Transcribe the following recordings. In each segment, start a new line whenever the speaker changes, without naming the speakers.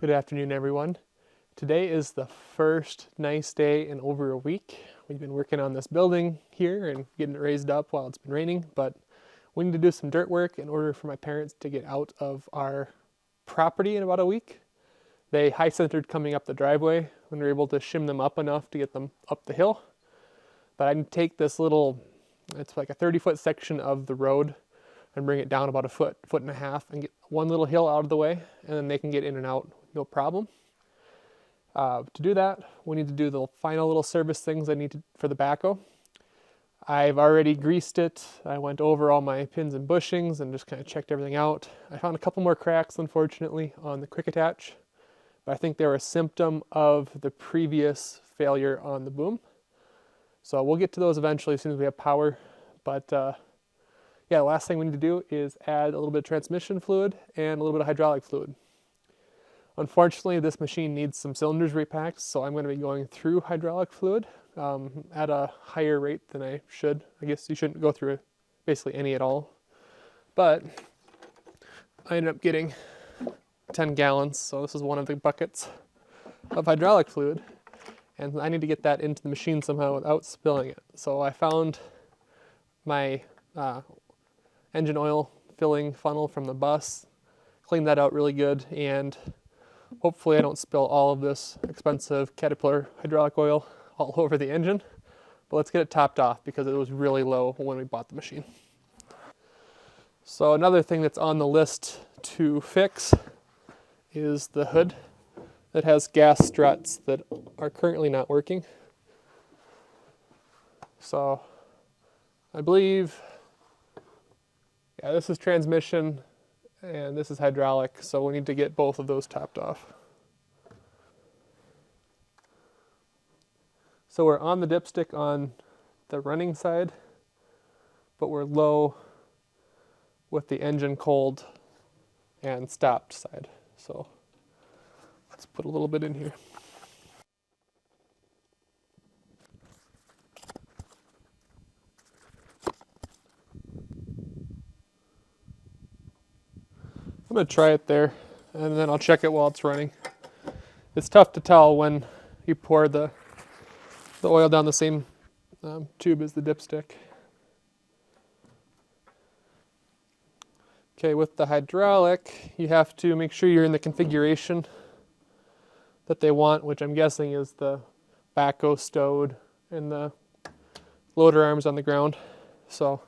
Good afternoon, everyone. Today is the first nice day in over a week. We've been working on this building here and getting it raised up while it's been raining, but we need to do some dirt work in order for my parents to get out of our property in about a week. They high-centered coming up the driveway when we were able to shim them up enough to get them up the hill. But I need to take this little, it's like a 30-foot section of the road and bring it down about a foot and a half and get one little hill out of the way, and then they can get in and out no problem. To do that, we need to do the final little service things I need to for the backhoe. I've already greased it. I went over all my pins and bushings and just kind of checked everything out. I found a couple more cracks, unfortunately, on the quick attach, but I think they were a symptom of the previous failure on the boom. So we'll get to those eventually as soon as we have power. But yeah, the last thing we need to do is add a little bit of transmission fluid and a little bit of hydraulic fluid. Unfortunately, this machine needs some cylinders repacked, so I'm going to be going through hydraulic fluid at a higher rate than I should. I guess you shouldn't go through basically any at all. But I ended up getting 10 gallons, so this is one of the buckets of hydraulic fluid. And I need to get that into the machine somehow without spilling it. So I found my engine oil filling funnel from the bus, cleaned that out really good, and hopefully I don't spill all of this expensive Caterpillar hydraulic oil all over the engine. But let's get it topped off because it was really low when we bought the machine. So another thing that's on the list to fix is the hood that has gas struts that are currently not working. So I believe, yeah, this is transmission and this is hydraulic, so we need to get both of those topped off. So we're on the dipstick on the running side, but we're low with the engine cold and stopped side. So let's put a little bit in here. I'm going to try it there, and then I'll check it while it's running. It's tough to tell when you pour the oil down the same tube as the dipstick. Okay, with the hydraulic, you have to make sure you're in the configuration that they want, which I'm guessing is the backhoe stowed and the loader arms on the ground. So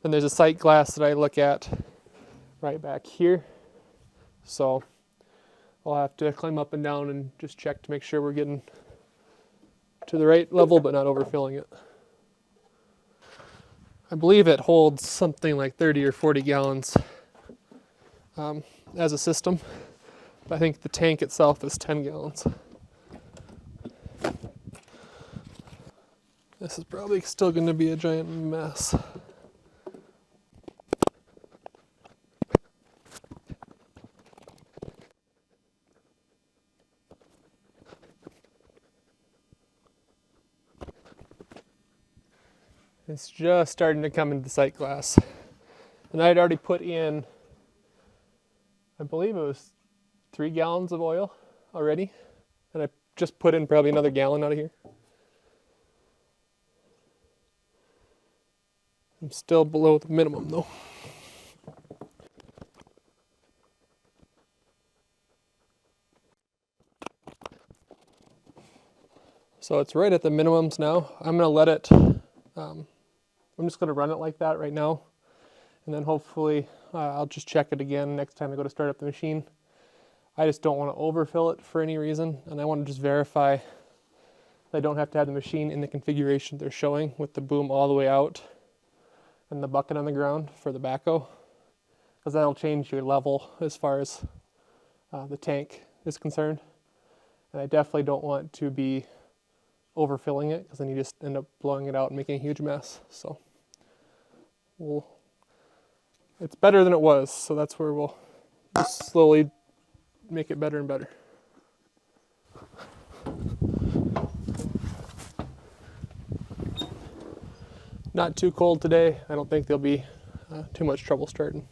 then there's a sight glass that I look at right back here. So I'll have to climb up and down and just check to make sure we're getting to the right level but not overfilling it. I believe it holds something like 30 or 40 gallons as a system. But I think the tank itself is 10 gallons. This is probably still going to be a giant mess. It's just starting to come into the sight glass. And I'd already put in, I believe it was 3 gallons of oil already. And I just put in probably another gallon out of here. I'm still below the minimum though. So it's right at the minimums now. I'm gonna let it, I'm just going to run it like that right now, and then hopefully I'll just check it again next time I go to start up the machine. I just don't want to overfill it for any reason, and I want to just verify that I don't have to have the machine in the configuration they're showing with the boom all the way out and the bucket on the ground for the backhoe, because that'll change your level as far as the tank is concerned. And I definitely don't want to be overfilling it, because then you just end up blowing it out and making a huge mess. So it's better than it was, so that's where we'll just slowly make it better and better. Not too cold today. I don't think there'll be too much trouble starting.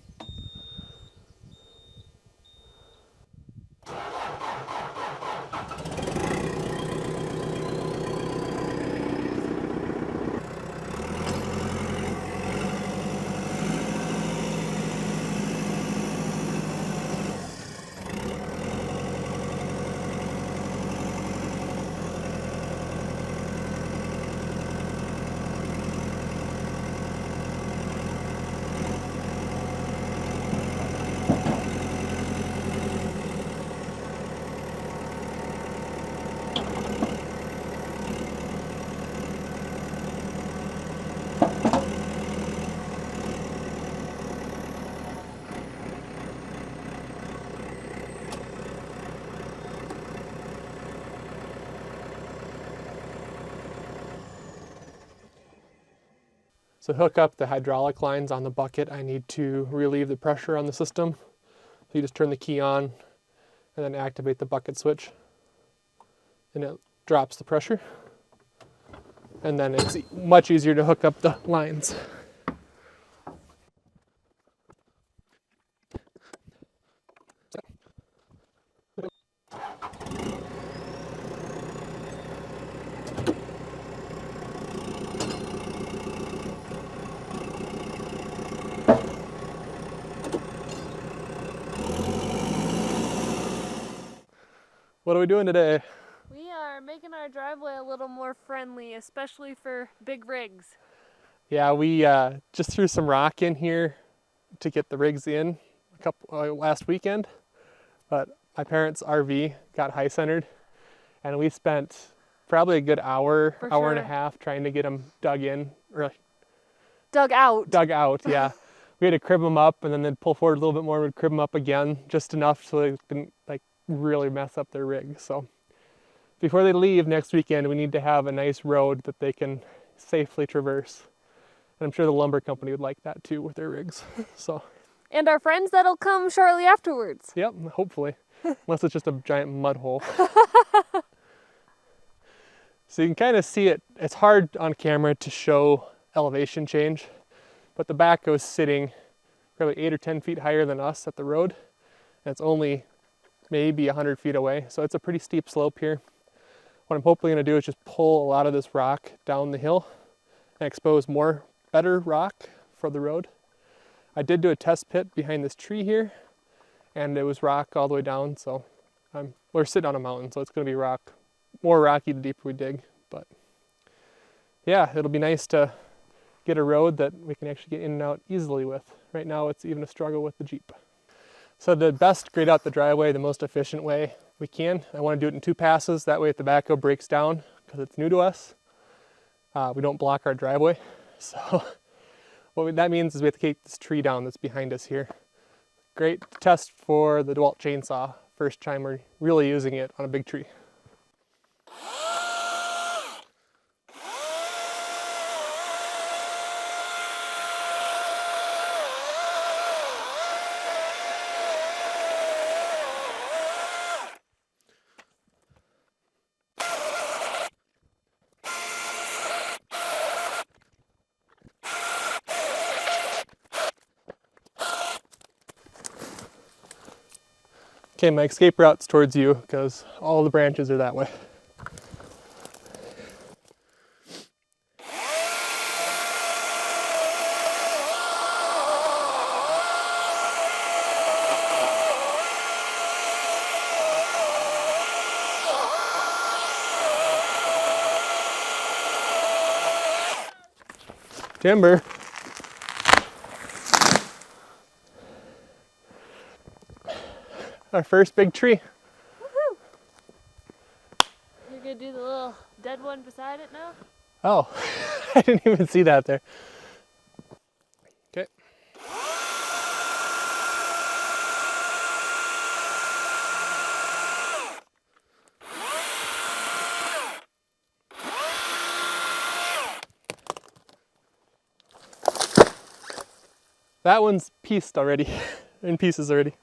So to hook up the hydraulic lines on the bucket, I need to relieve the pressure on the system. So you just turn the key on and then activate the bucket switch, and it drops the pressure. And then it's much easier to hook up the lines. What are we doing today?
We are making our driveway a little more friendly, especially for big rigs.
Yeah, we just threw some rock in here to get the rigs in last weekend, but my parents' RV got high centered, and we spent probably a good hour and a half trying to get them dug in, or
Dug out,
yeah. We had to crib them up, and then they'd pull forward a little bit more, we'd crib them up again, just enough so they didn't like really mess up their rig. So before they leave next weekend, we need to have a nice road that they can safely traverse. And I'm sure the lumber company would like that too with their rigs. So.
And our friends that'll come shortly afterwards.
Yep, hopefully. Unless it's just a giant mud hole. So you can kind of see it. It's hard on camera to show elevation change, but the backhoe is sitting probably 8 or 10 feet higher than us at the road. And it's only maybe 100 feet away. So it's a pretty steep slope here. What I'm hopefully going to do is just pull a lot of this rock down the hill and expose more better rock for the road. I did do a test pit behind this tree here, and it was rock all the way down. So we're sitting on a mountain, so it's going to be more rocky the deeper we dig. But yeah, it'll be nice to get a road that we can actually get in and out easily with. Right now it's even a struggle with the Jeep. So to best grade out the driveway the most efficient way we can, I want to do it in 2 passes. That way if the backhoe breaks down, because it's new to us, we don't block our driveway. So what that means is we have to take this tree down that's behind us here. Great test for the DeWalt chainsaw. First time we're really using it on a big tree. Okay, my escape route's towards you because all the branches are that way. Timber. Our first big tree.
Woohoo! You're gonna do the little dead one beside it now?
Oh, I didn't even see that there. Okay. That one's pieced already, in pieces already.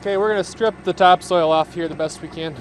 Okay, we're gonna strip the topsoil off here the best we can.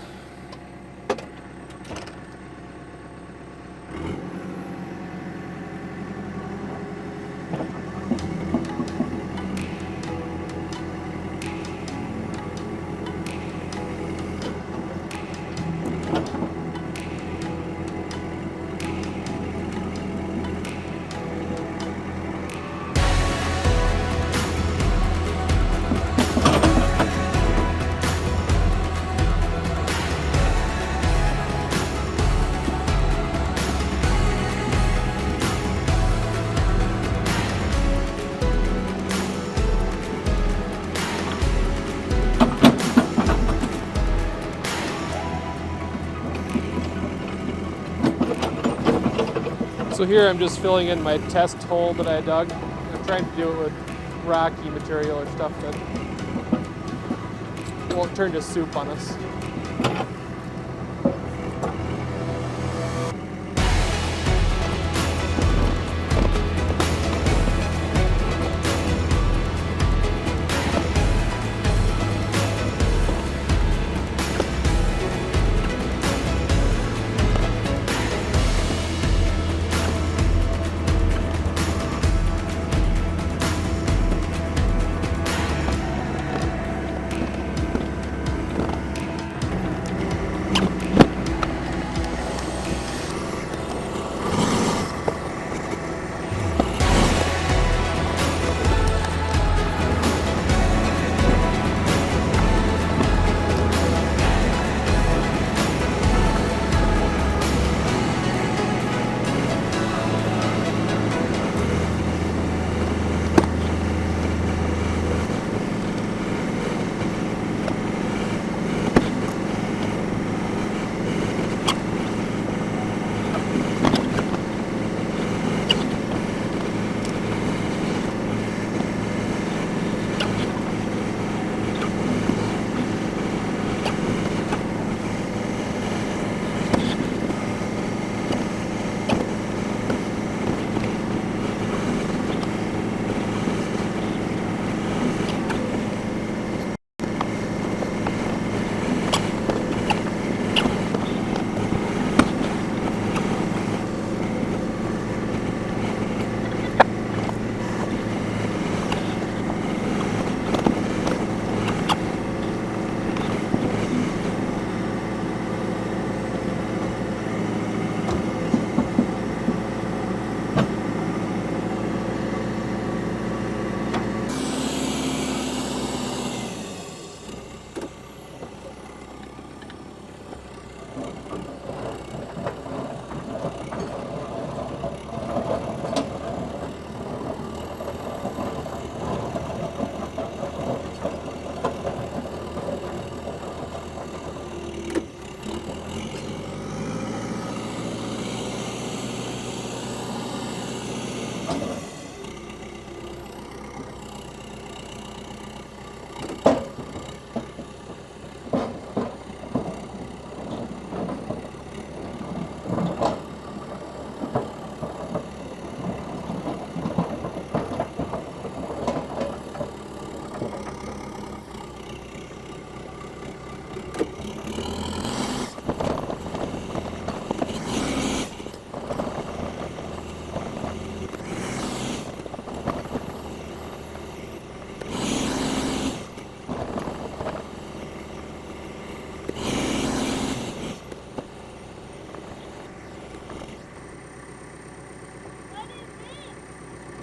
So here I'm just filling in my test hole that I dug. I'm trying to do it with rocky material or stuff that won't turn to soup on us.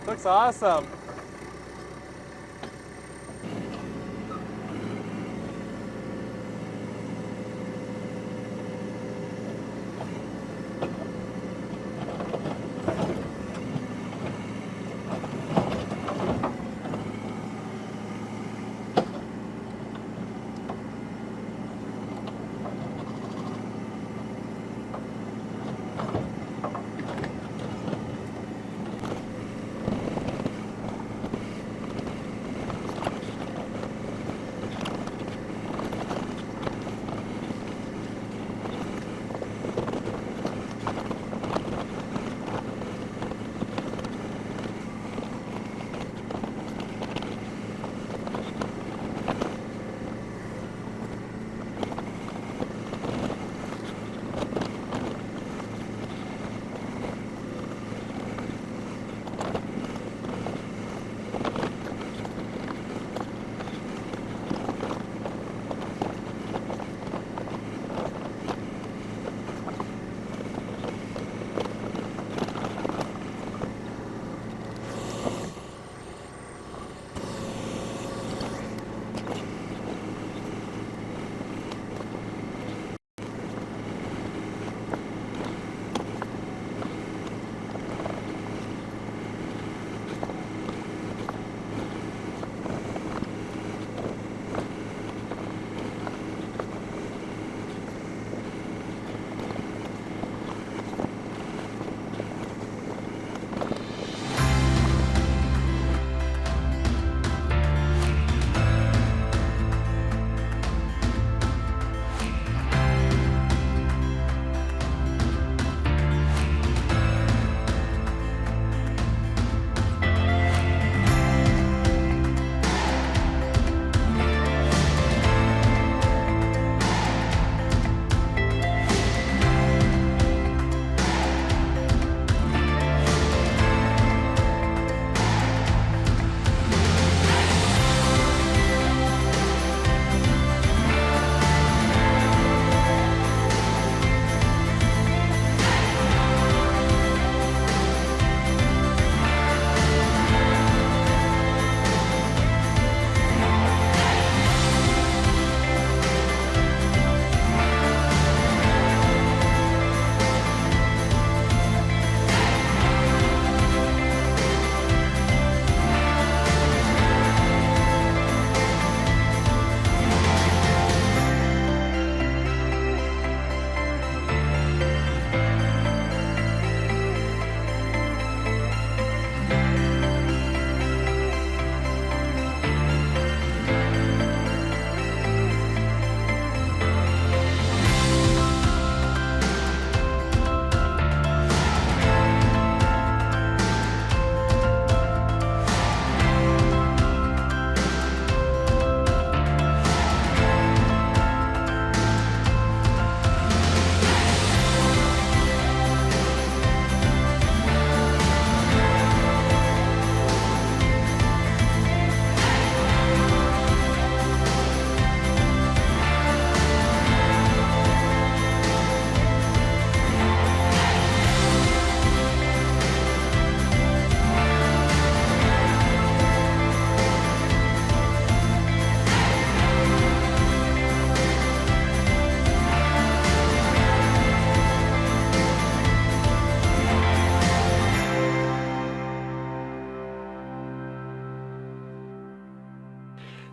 Looks awesome.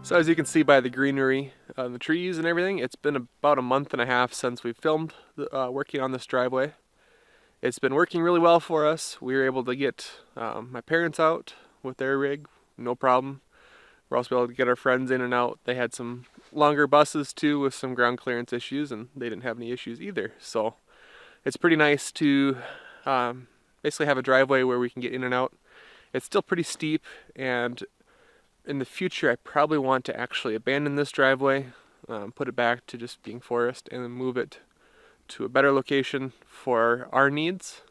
So as you can see by the greenery on the trees and everything, it's been about a month and a half since we filmed working on this driveway. It's been working really well for us. We were able to get my parents out with their rig, no problem. We're also able to get our friends in and out. They had some longer buses too with some ground clearance issues, and they didn't have any issues either. So it's pretty nice to basically have a driveway where we can get in and out. It's still pretty steep, and in the future I probably want to actually abandon this driveway, put it back to just being forest, and then move it to a better location for our needs.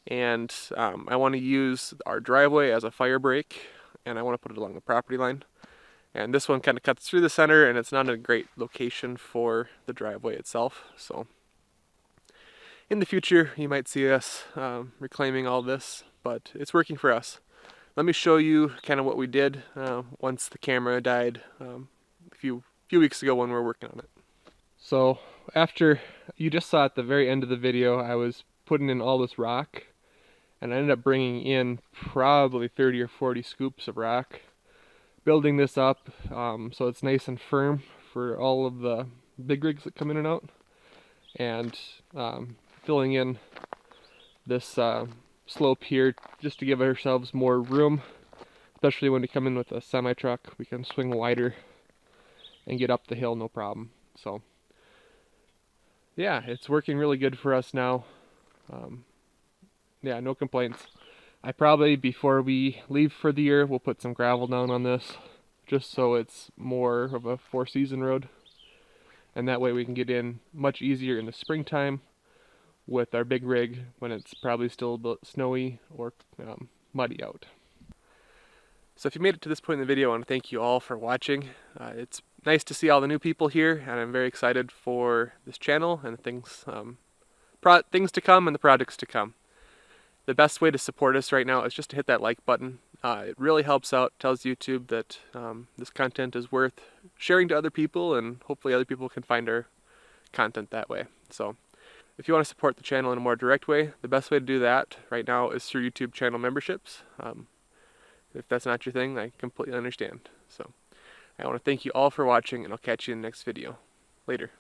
And I want to use our driveway as a fire break, and I want to put it along the property line. And this one kind of cuts through the center, and it's not a great location for the driveway itself. So in the future you might see us reclaiming all this, but it's working for us. Let me show you kind of what we did once the camera died a few weeks ago when we were working on it. So after you just saw at the very end of the video, I was putting in all this rock, and I ended up bringing in probably 30 or 40 scoops of rock, building this up so it's nice and firm for all of the big rigs that come in and out, and filling in this slope here just to give ourselves more room, especially when we come in with a semi-truck. We can swing wider and get up the hill no problem. So yeah, it's working really good for us now. Yeah, no complaints. I probably, before we leave for the year, we'll put some gravel down on this just so it's more of a four-season road, and that way we can get in much easier in the springtime with our big rig when it's probably still a bit snowy or muddy out. So if you made it to this point in the video, I want to thank you all for watching. It's nice to see all the new people here, and I'm very excited for this channel and things to come and the projects to come. The best way to support us right now is just to hit that like button. It really helps out, tells YouTube that this content is worth sharing to other people, and hopefully other people can find our content that way. So if you want to support the channel in a more direct way, the best way to do that right now is through YouTube channel memberships. If that's not your thing, I completely understand. So I want to thank you all for watching, and I'll catch you in the next video. Later.